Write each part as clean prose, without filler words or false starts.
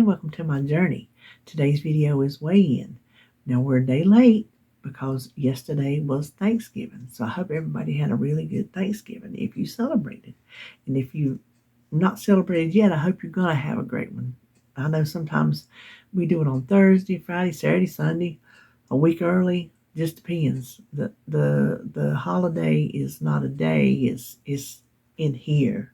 and welcome to my journey. Today's video is weigh-in. Now we're a day late because yesterday was Thanksgiving. So I hope everybody had a really good Thanksgiving if you celebrated. And if you not celebrated yet, I hope you're going to have a great one. I know sometimes we do it on Thursday, Friday, Saturday, Sunday, a week early. Just depends. The holiday is not a day, it's in here.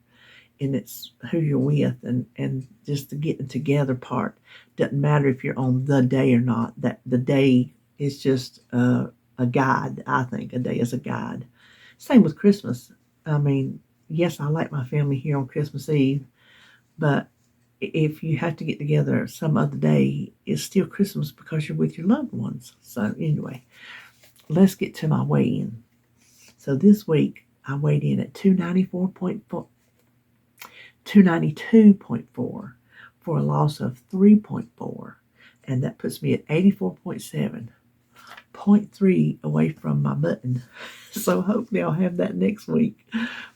And it's who you're with, and just the getting together part doesn't matter if you're on the day or not. That the day is just a guide. I think a day is a guide. Same with Christmas. I mean, yes, I like my family here on Christmas Eve, but if you have to get together some other day, it's still Christmas because you're with your loved ones. So anyway, let's get to my weigh-in. So this week I weighed in at 292.4 for a loss of 3.4, and that puts me at 84.7, 0.3 away from my button. So hopefully I'll have that next week.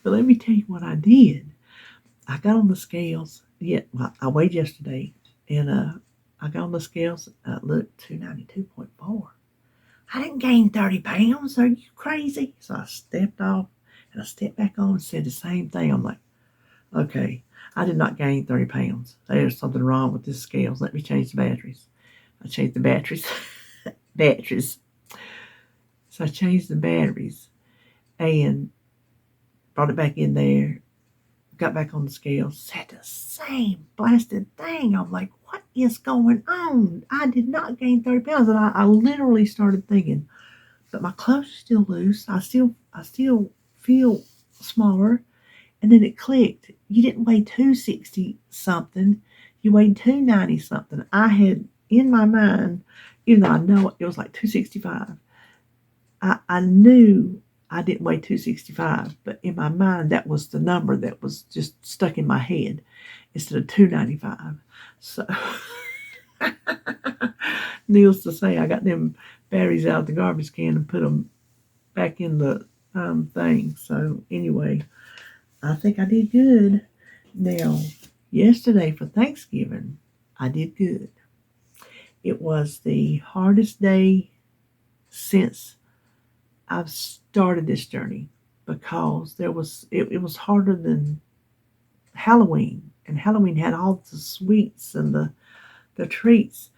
But let me tell you what I did. I got on the scales. I weighed yesterday, and I got on the scales. Look, 292.4. I didn't gain 30 pounds. Are you crazy? So I stepped off, and I stepped back on and said the same thing. I'm like, okay, I did not gain 30 pounds. There's something wrong with this scales. Let me change the batteries. I changed the batteries. batteries. So I changed the batteries and brought it back in there. Got back on the scales. Said the same blasted thing. I'm like, what is going on? I did not gain 30 pounds. And I literally started thinking, but my clothes are still loose. I still feel smaller. And then it clicked. You didn't weigh 260 something. You weighed 290 something. I had in my mind, even though I know it was like 265, I knew I didn't weigh 265, but in my mind that was the number that was just stuck in my head instead of 295. So needless to say, I got them batteries out of the garbage can and put them back in the thing. So anyway, I think I did good. Now, yesterday for Thanksgiving, I did good. It was the hardest day since I've started this journey because it was harder than Halloween. And Halloween had all the sweets and the treats.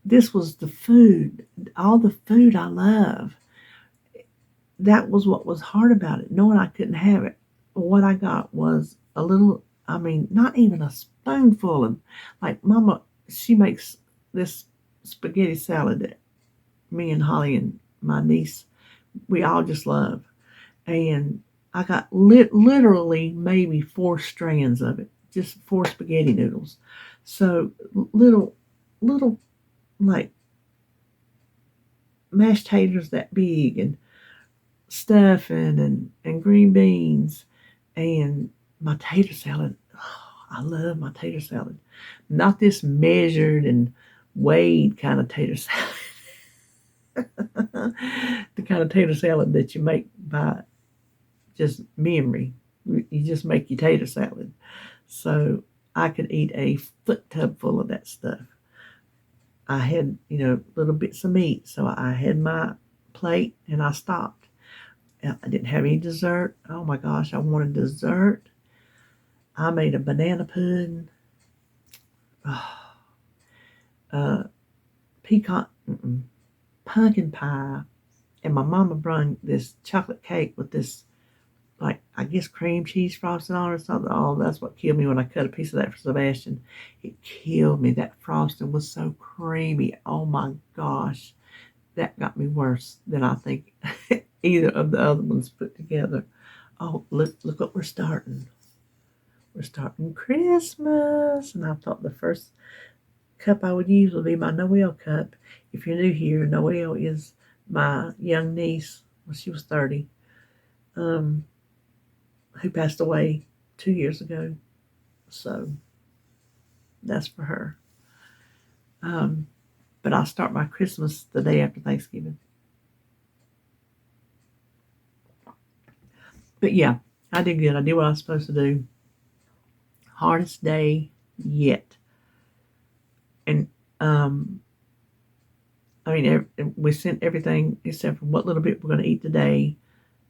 This was the food, all the food I love. That was what was hard about it, knowing I couldn't have it. What I got was a little, not even a spoonful of, like Mama, she makes this spaghetti salad that me and Holly and my niece, we all just love. And I got literally maybe 4 strands of it, just 4 spaghetti noodles. So little, like mashed taters that big, and stuffing and green beans. And my tater salad, I love my tater salad. Not this measured and weighed kind of tater salad. The kind of tater salad that you make by just memory. You just make your tater salad. So I could eat a foot tub full of that stuff. I had, little bits of meat. So I had my plate and I stopped. I didn't have any dessert. Oh my gosh, I wanted dessert. I made a banana pudding, pumpkin pie, and my mama brought this chocolate cake with this, like, I guess cream cheese frosting on it or something. Oh, that's what killed me when I cut a piece of that for Sebastian. It killed me. That frosting was so creamy. Oh my gosh. That got me worse than I think either of the other ones put together. Oh, look what we're starting. We're starting Christmas. And I thought the first cup I would use would be my Noel cup. If you're new here, Noel is my young niece. Well, she was 30. Who passed away 2 years ago. So that's for her. But I'll start my Christmas the day after Thanksgiving. But yeah, I did good. I did what I was supposed to do. Hardest day yet. And we sent everything except for what little bit we're going to eat today.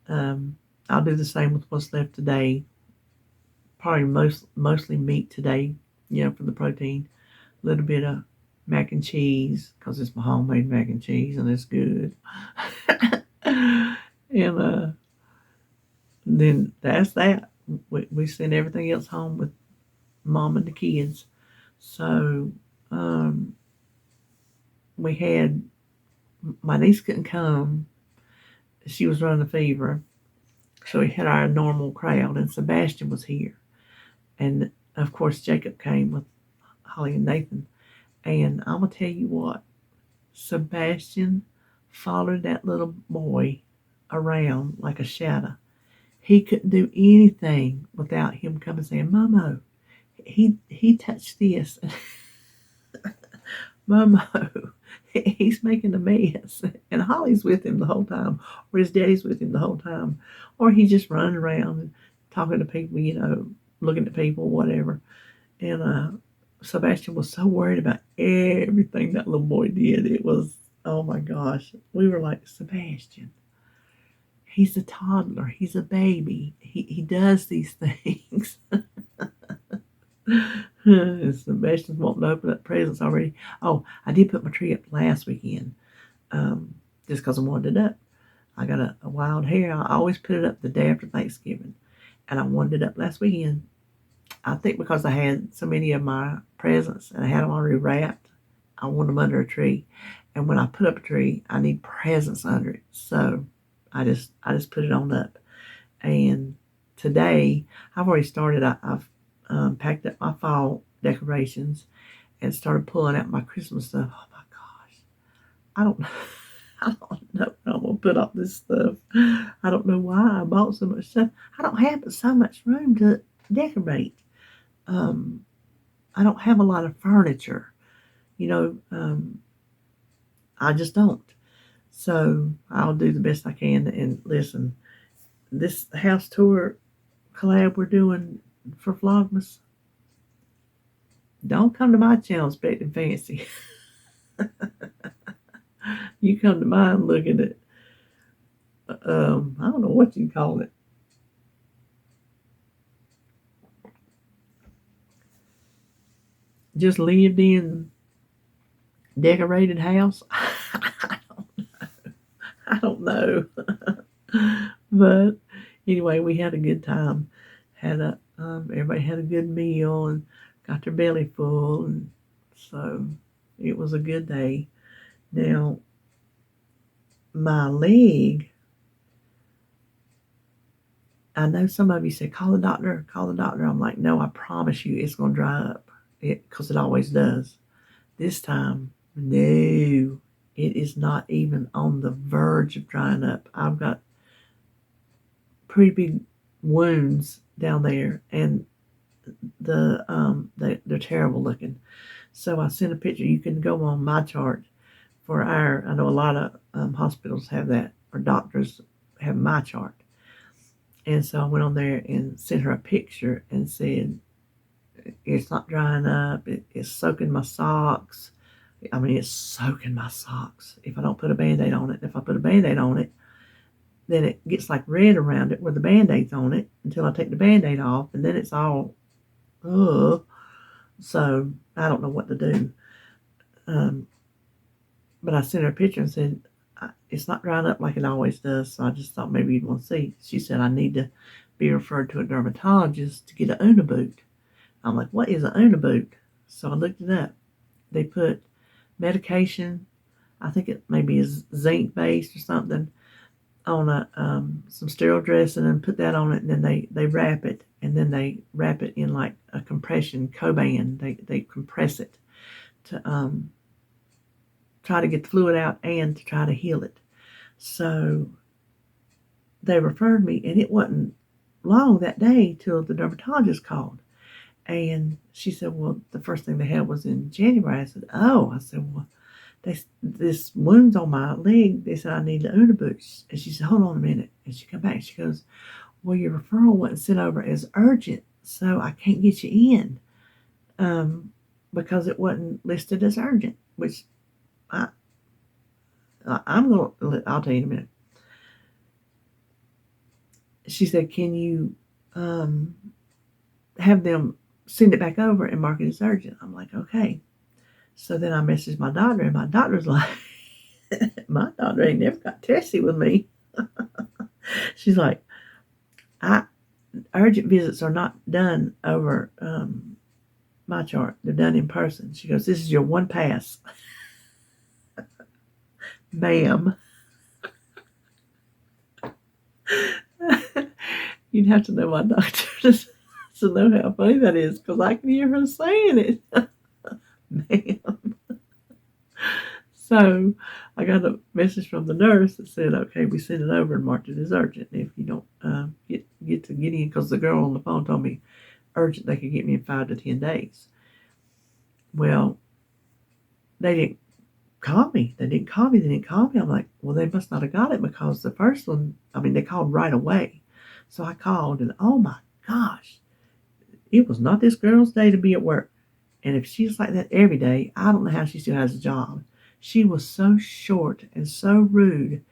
I'll do the same with what's left today. Probably mostly meat today, for the protein. A little bit of mac and cheese because it's my homemade mac and cheese and it's good. And then that's that. We send everything else home with mom and the kids. So we had my niece couldn't come. She was running a fever. So we had our normal crowd, and Sebastian was here. And of course, Jacob came with Holly and Nathan. And I'm going to tell you what, Sebastian followed that little boy around like a shadow. He couldn't do anything without him coming saying, Momo, he touched this. Momo, he's making a mess. And Holly's with him the whole time, or his daddy's with him the whole time, or he's just running around and talking to people, looking at people, whatever. And Sebastian was so worried about everything that little boy did. It was, oh my gosh. We were like, Sebastian, he's a toddler. He's a baby. He does these things. Sebastian's wanting to open up presents already. Oh, I did put my tree up last weekend, just because I wanted it up. I got a wild hair. I always put it up the day after Thanksgiving, and I wanted it up last weekend. I think because I had so many of my presents and I had them already wrapped, I want them under a tree. And when I put up a tree, I need presents under it. So I just put it on up. And today, I've already started. I've packed up my fall decorations and started pulling out my Christmas stuff. Oh my gosh. I don't know where I'm going to put all this stuff. I don't know why I bought so much stuff. I don't have so much room to decorate. I don't have a lot of furniture. I just don't. So I'll do the best I can. And listen, this house tour collab we're doing for Vlogmas, don't come to my channel expecting fancy. You come to mine looking at, I don't know what you call it. Just lived in decorated house. I don't know. But anyway, we had a good time. Everybody had a good meal and got their belly full, and so it was a good day. Now, my leg, I know some of you say, call the doctor, call the doctor. I'm like, no, I promise you it's going to dry up, because it always does. This time, no, it is not even on the verge of drying up. I've got pretty big wounds down there, and they're terrible looking. So I sent a picture. You can go on my chart for I know a lot of hospitals have that, or doctors have my chart. And so I went on there and sent her a picture and said, it's not drying up. It's soaking my socks. It's soaking my socks if I don't put a Band-Aid on it. If I put a Band-Aid on it, then it gets like red around it where the Band-Aid's on it until I take the Band-Aid off, and then it's all, ugh. So I don't know what to do. But I sent her a picture and said, it's not drying up like it always does, so I just thought maybe you'd want to see. She said, I need to be referred to a dermatologist to get an Uniboot. I'm like, what is an Uniboot? So I looked it up. They put medication, I think it maybe is zinc based or something, on some sterile dressing and put that on it, and then they wrap it, and then they wrap it in like a compression Coban. They compress it to try to get the fluid out and to try to heal it. So they referred me, and it wasn't long that day till the dermatologist called. And she said, well, the first thing they had was in January. I said, oh. I said, well, this wound's on my leg. They said I need the Uniboot. And she said, hold on a minute. And she come back and she goes, well, your referral wasn't sent over as urgent, so I can't get you in. because it wasn't listed as urgent, which I'm going to, I'll tell you in a minute. She said, can you have them send it back over and mark it as urgent? I'm like, okay. So then I messaged my doctor, and my doctor's like, my daughter ain't never got testy with me. She's like, urgent visits are not done over my chart. They're done in person. She goes, this is your one pass. Ma'am. You'd have to know my doctor to know how funny that is, because I can hear her saying it. Ma'am. So I got a message from the nurse that said, okay, we sent it over and marked it as urgent. If you don't get in, because the girl on the phone told me urgent, they could get me in 5 to 10 days. Well, they didn't call me. They didn't call me. I'm like, well, they must not have got it, because the first one, they called right away. So I called, and oh my gosh, it was not this girl's day to be at work. And if she's like that every day, I don't know how she still has a job. She was so short and so rude.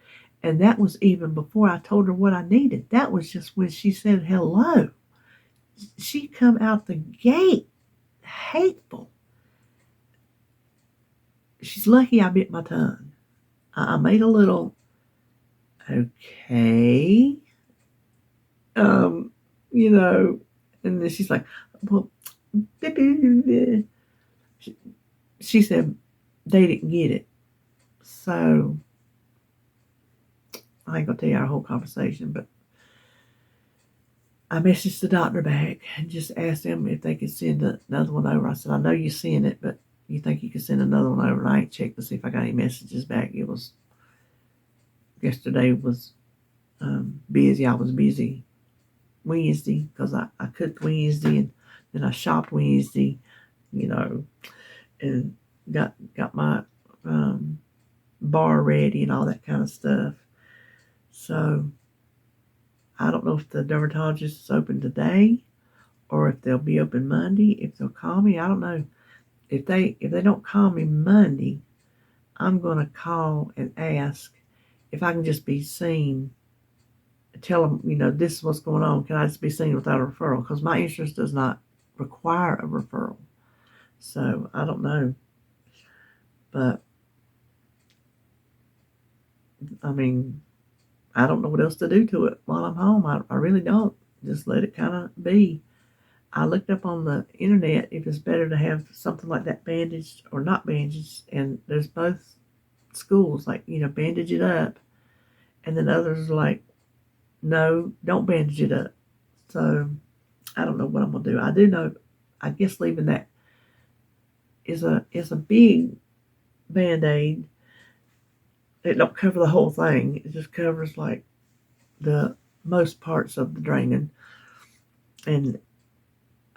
And that was even before I told her what I needed. That was just when she said hello. She come out the gate hateful. She's lucky I bit my tongue. I made a little, okay, and then she's like, well, she said they didn't get it. So I ain't gonna tell you our whole conversation, but I messaged the doctor back and just asked them if they could send another one over. I said, I know you sent it, but you think you could send another one over? And I ain't checked to see if I got any messages back. Yesterday was busy. I was busy Wednesday, because I cooked Wednesday, and then I shopped Wednesday, and got my bar ready and all that kind of stuff. So I don't know if the dermatologist is open today or if they'll be open Monday. If they'll call me, I don't know. If they don't call me Monday, I'm going to call and ask if I can just be seen. Tell them, this is what's going on. Can I just be seen without a referral? Because my insurance does not require a referral. So I don't know. But I don't know what else to do to it while I'm home. I really don't. Just let it kind of be. I looked up on the internet if it's better to have something like that bandaged or not bandaged. And there's both schools, like, bandage it up. And then others are like, no, don't bandage it up. So I don't know what I'm going to do. I do know, I guess leaving that is a big Band-Aid. It don't cover the whole thing. It just covers like the most parts of the draining. And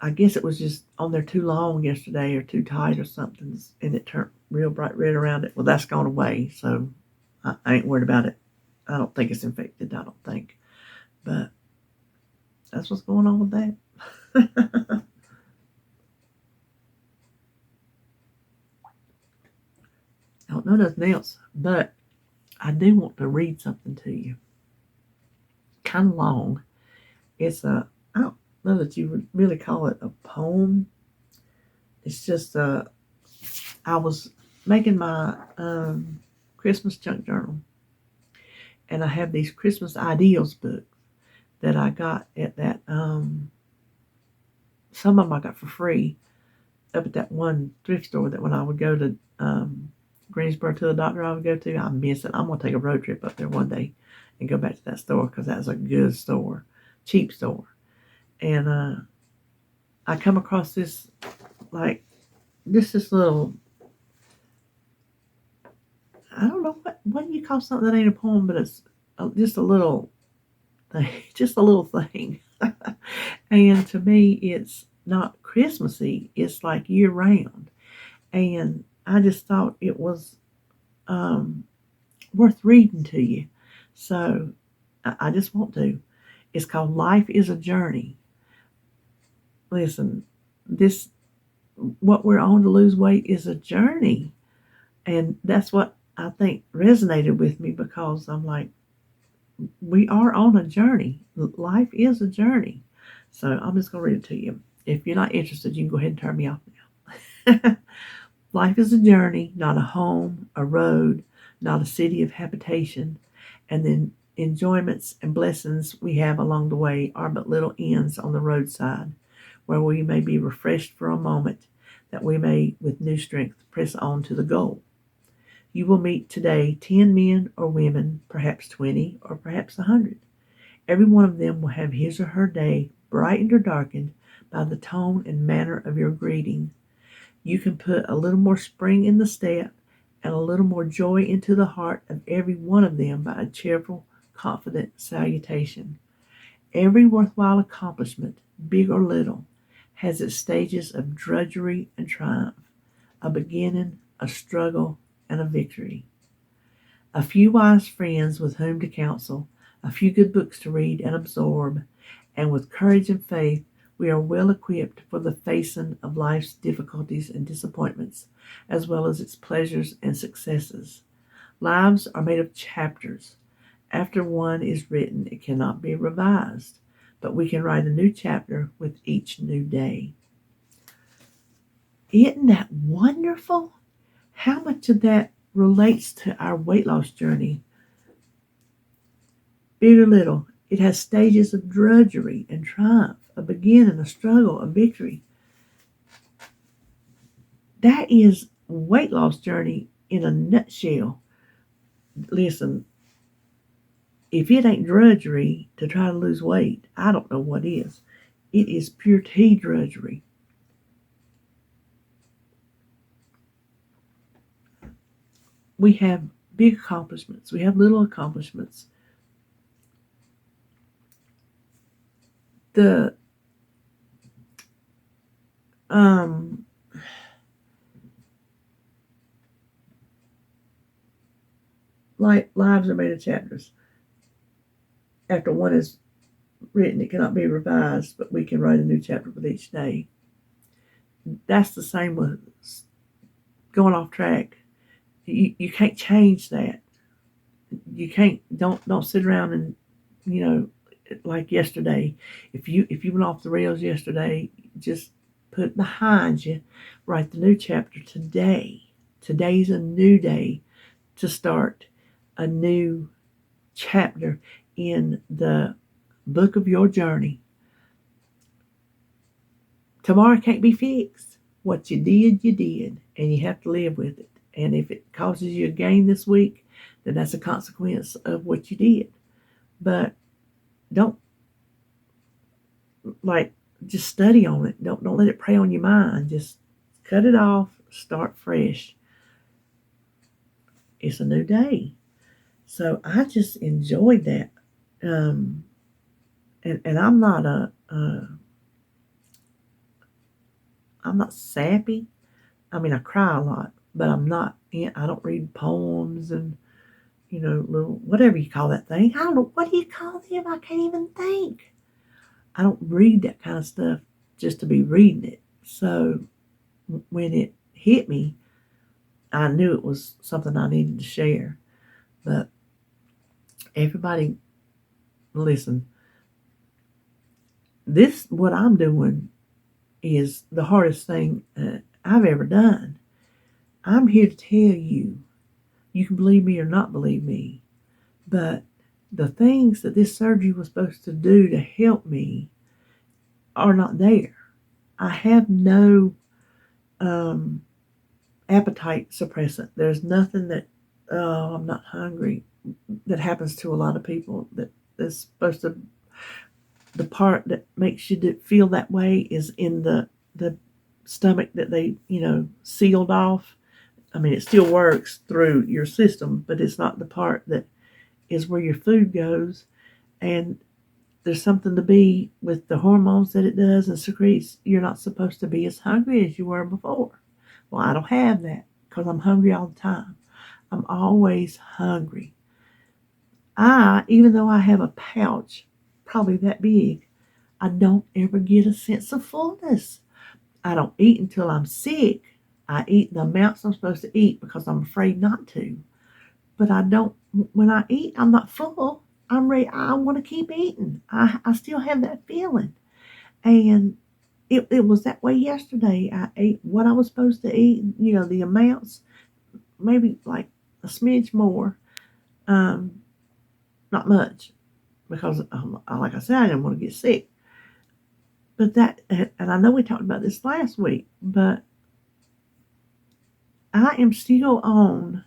I guess it was just on there too long yesterday, or too tight or something, and it turned real bright red around it. Well, that's gone away, so I ain't worried about it. I don't think it's infected, I don't think. But that's what's going on with that. I don't know nothing else, but I do want to read something to you. Kind of long. It's I don't know that you would really call it a poem. It's just I was making my Christmas junk journal, and I have these Christmas ideals books that I got at that some of them I got for free up at that one thrift store that when I would go to Greensboro to the doctor I would go to. I miss it. I'm going to take a road trip up there one day and go back to that store, because that's a good store, cheap store. And I come across this, like, this little, I don't know, what do you call something that ain't a poem, but it's just a little thing. And to me, it's not Christmassy. It's like year round. And I just thought it was worth reading to you. So I just want to. It's called Life is a Journey. Listen, this what we're on to lose weight is a journey. And that's what I think resonated with me, because I'm like, we are on a journey. Life is a journey. So I'm just going to read it to you. If you're not interested, you can go ahead and turn me off now. Life is a journey, not a home, a road, not a city of habitation. And then enjoyments and blessings we have along the way are but little inns on the roadside, where we may be refreshed for a moment, that we may with new strength press on to the goal. You will meet today 10 men or women, perhaps 20 or perhaps 100. Every one of them will have his or her day brightened or darkened by the tone and manner of your greeting. You can put a little more spring in the step and a little more joy into the heart of every one of them by a cheerful, confident salutation. Every worthwhile accomplishment, big or little, has its stages of drudgery and triumph, a beginning, a struggle, and a victory. A few wise friends with whom to counsel, a few good books to read and absorb, and with courage and faith, we are well equipped for the facing of life's difficulties and disappointments, as well as its pleasures and successes. Lives are made of chapters. After one is written, it cannot be revised, but we can write a new chapter with each new day. Isn't that wonderful? How much of that relates to our weight loss journey? Big or little, it has stages of drudgery and triumph, a beginning, a struggle, a victory. That is weight loss journey in a nutshell. Listen, if it ain't drudgery to try to lose weight, I don't know what is. It is pure tea drudgery. We have big accomplishments. We have little accomplishments. The lives are made of chapters. After one is written, it cannot be revised, but we can write a new chapter with each day. That's the same with going off track. You can't change that. You can't. Don't sit around and, like yesterday. If you went off the rails yesterday, just put it behind you. Write the new chapter today. Today's a new day to start a new chapter in the book of your journey. Tomorrow can't be fixed. What you did, and you have to live with it. And if it causes you a gain this week, then that's a consequence of what you did. But don't just study on it. Don't let it prey on your mind. Just cut it off, start fresh. It's a new day. So I just enjoyed that. And I'm not I'm not sappy. I mean, I cry a lot, but I'm not. I don't read poems and little whatever you call that thing. I don't know, what do you call them? I can't even think. I don't read that kind of stuff just to be reading it. So when it hit me, I knew it was something I needed to share. But everybody, listen. What I'm doing is the hardest thing I've ever done. I'm here to tell you. You can believe me or not believe me, but the things that this surgery was supposed to do to help me are not there. I have no appetite suppressant. There's nothing that, oh, I'm not hungry, that happens to a lot of people. That's supposed to, the part that makes you feel that way is in the stomach that they, sealed off. I mean, it still works through your system, but it's not the part that is where your food goes. And there's something to be with the hormones that it does and secretes. You're not supposed to be as hungry as you were before. Well, I don't have that because I'm hungry all the time. I'm always hungry. Even though I have a pouch probably that big, I don't ever get a sense of fullness. I don't eat until I'm sick. I eat the amounts I'm supposed to eat because I'm afraid not to. But I don't, when I eat, I'm not full. I'm ready. I want to keep eating. I still have that feeling. And it was that way yesterday. I ate what I was supposed to eat, the amounts, maybe like a smidge more. Um, Not much because, like I said, I didn't want to get sick. But and I know we talked about this last week, but I am still on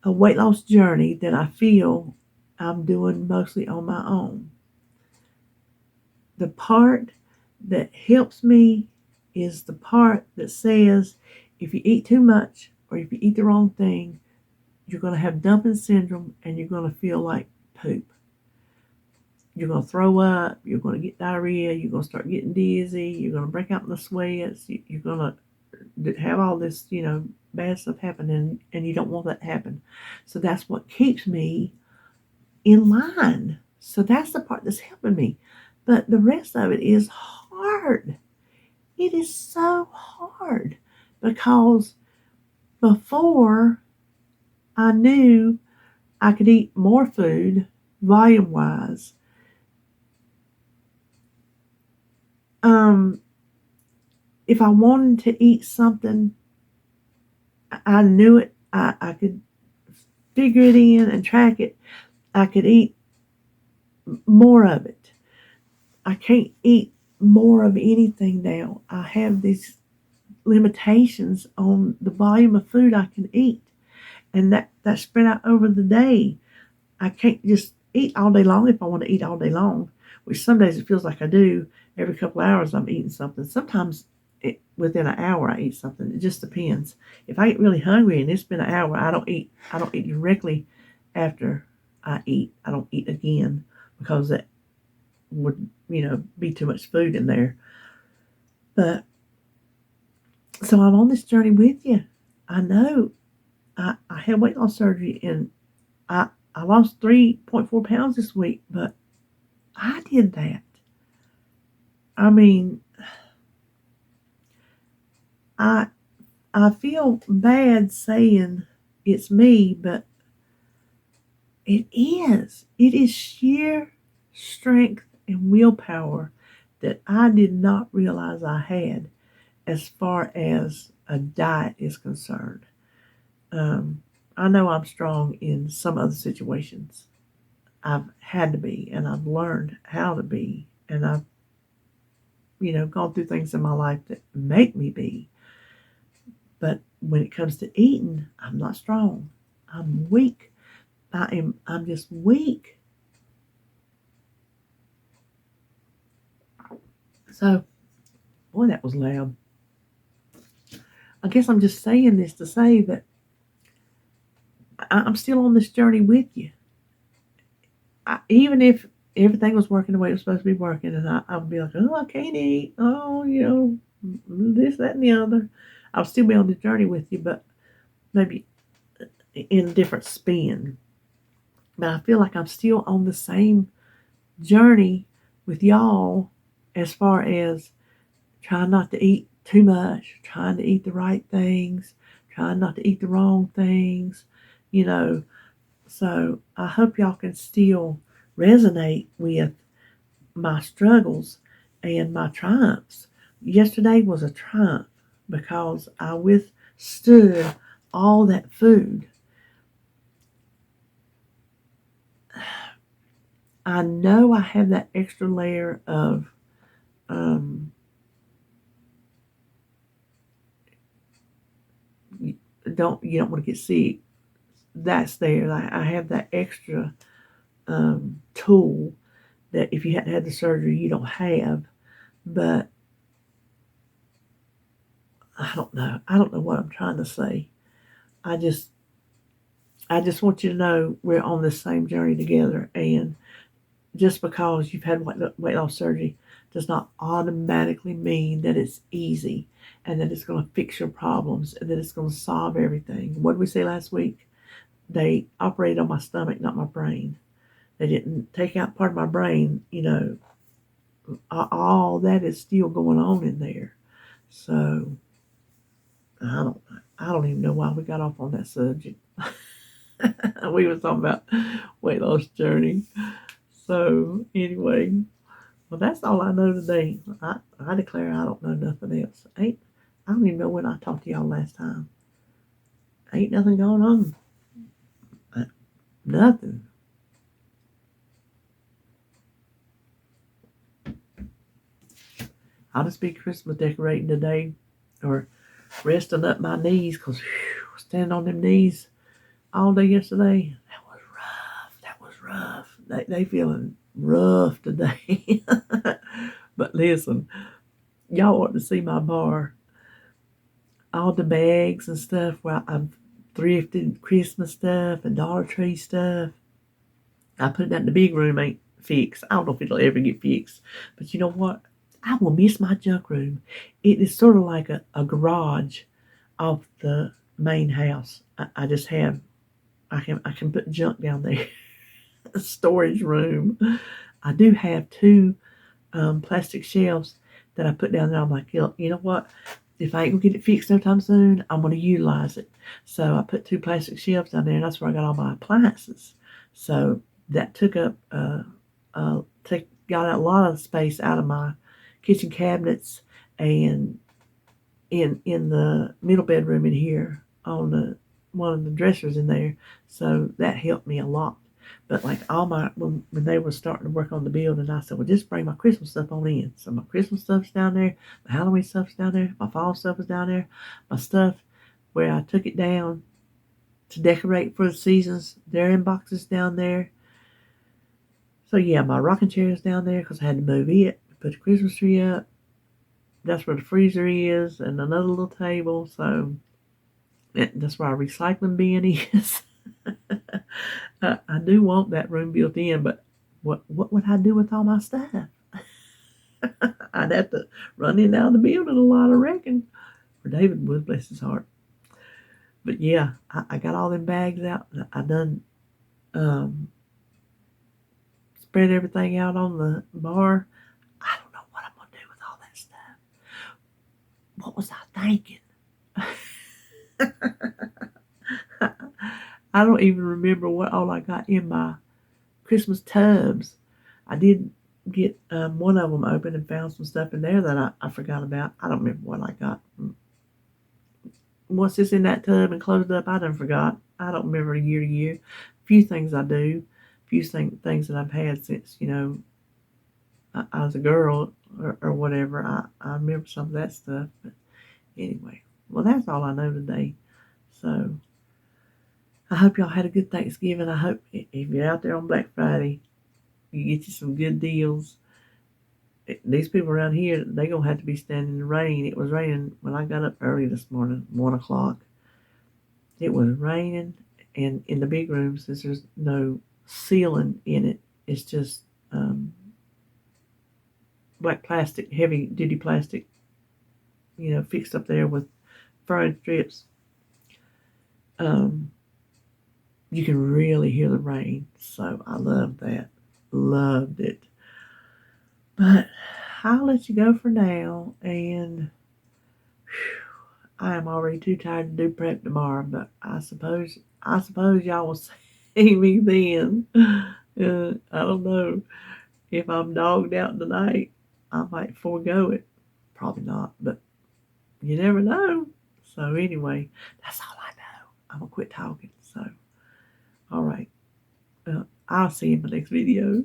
a weight loss journey that I feel I'm doing mostly on my own. The part that helps me is the part that says if you eat too much or if you eat the wrong thing, you're going to have dumping syndrome and you're going to feel like poop. You're going to throw up, you're going to get diarrhea, you're going to start getting dizzy, you're going to break out in the sweats, you're going to have all this, bad stuff happen, and you don't want that to happen. So that's what keeps me in line. So that's the part that's helping me. But the rest of it is hard. It is so hard because before I knew I could eat more food volume wise. If I wanted to eat something, I knew it. I could figure it in and track it. I could eat more of it. I can't eat more of anything now. I have these limitations on the volume of food I can eat, and that's spread out over the day. I can't just eat all day long if I want to eat all day long, which some days it feels like I do. Every couple of hours I'm eating something. Sometimes within an hour I eat something. It just depends. If I get really hungry and it's been an hour, I don't eat. I don't eat directly after I eat. I don't eat again because that would, be too much food in there. But so I'm on this journey with you. I know I had weight loss surgery and I lost 3.4 pounds this week, but I did that. I mean, I feel bad saying it's me, but it is. It is sheer strength and willpower that I did not realize I had as far as a diet is concerned. I know I'm strong in some other situations. I've had to be, and I've learned how to be, and I've, gone through things in my life that make me be. But when it comes to eating, I'm not strong. I'm weak. I'm just weak. So, boy, that was loud. I guess I'm just saying this to say that I'm still on this journey with you. Even if everything was working the way it was supposed to be working, and I would be like, oh, I can't eat. Oh, this, that, and the other. I'll still be on the journey with you, but maybe in a different spin. But I feel like I'm still on the same journey with y'all as far as trying not to eat too much, trying to eat the right things, trying not to eat the wrong things, So I hope y'all can still resonate with my struggles and my triumphs. Yesterday was a triumph because I withstood all that food. I know I have that extra layer of you don't want to get sick. That's there. I have that extra tool that if you hadn't had the surgery you don't have. But I don't know. I don't know what I'm trying to say. I just want you to know we're on this same journey together, and just because you've had weight loss surgery does not automatically mean that it's easy and that it's going to fix your problems and that it's going to solve everything. What did we say last week? They operated on my stomach, not my brain. They didn't take out part of my brain, all that is still going on in there. So I don't even know why we got off on that subject. We were talking about weight loss journey. So anyway, well, that's all I know today. I declare I don't know nothing else. I don't even know when I talked to y'all last time. Ain't nothing going on. Nothing. I'll just be Christmas decorating today, or resting up my knees, because standing on them knees all day yesterday, that was rough. That was rough. They feeling rough today. But listen, y'all ought to see my bar. All the bags and stuff where I've thrifted Christmas stuff and Dollar Tree stuff. I put that in the big room, ain't fixed. I don't know if it'll ever get fixed. But you know what? I will miss my junk room. It is sort of like a garage off the main house. I just have, I can put junk down there. A storage room. I do have two plastic shelves that I put down there. I'm like, you know what? If I ain't gonna get it fixed no time soon, I'm gonna utilize it. So I put two plastic shelves down there, and that's where I got all my appliances. So that took up got a lot of space out of my kitchen cabinets, and in the middle bedroom in here on the one of the dressers in there. So that helped me a lot. But like all my when they were starting to work on the building, I said, well, just bring my Christmas stuff on in. So my Christmas stuff's down there, my Halloween stuff's down there, my fall stuff is down there, my stuff where I took it down to decorate for the seasons, they're in boxes down there. So yeah, my rocking chair is down there because I had to move it, put the Christmas tree up. That's where the freezer is, and another little table. So that's where our recycling bin is. I do want that room built in, but what would I do with all my stuff? I'd have to run in and out of the building a lot, I reckon. Or David would, bless his heart. But yeah, I got all them bags out. I done spread everything out on the bar. I don't know what I'm going to do with all that stuff. What was I thinking? I don't even remember what all I got in my Christmas tubs. I did get one of them open and found some stuff in there that I forgot about. I don't remember what I got. Once it's in that tub and closed up, I done forgot. I don't remember year to year. A few things I do. A few things that I've had since, I was a girl or whatever. I remember some of that stuff. But anyway, well, that's all I know today. So I hope y'all had a good Thanksgiving. I hope if you're out there on Black Friday, you get you some good deals. These people around here, they're going to have to be standing in the rain. It was raining when I got up early this morning, 1 o'clock. It was raining, and in the big room, since there's no ceiling in it, it's just black plastic, heavy-duty plastic, fixed up there with furring strips. You can really hear the rain, so I love that. Loved it. But I'll let you go for now, and I am already too tired to do prep tomorrow, but I suppose y'all will see me then. I don't know. If I'm dogged out tonight, I might forego it. Probably not, but you never know. So anyway, that's all I know. I'm going to quit talking. So, all right. I'll see you in the next video.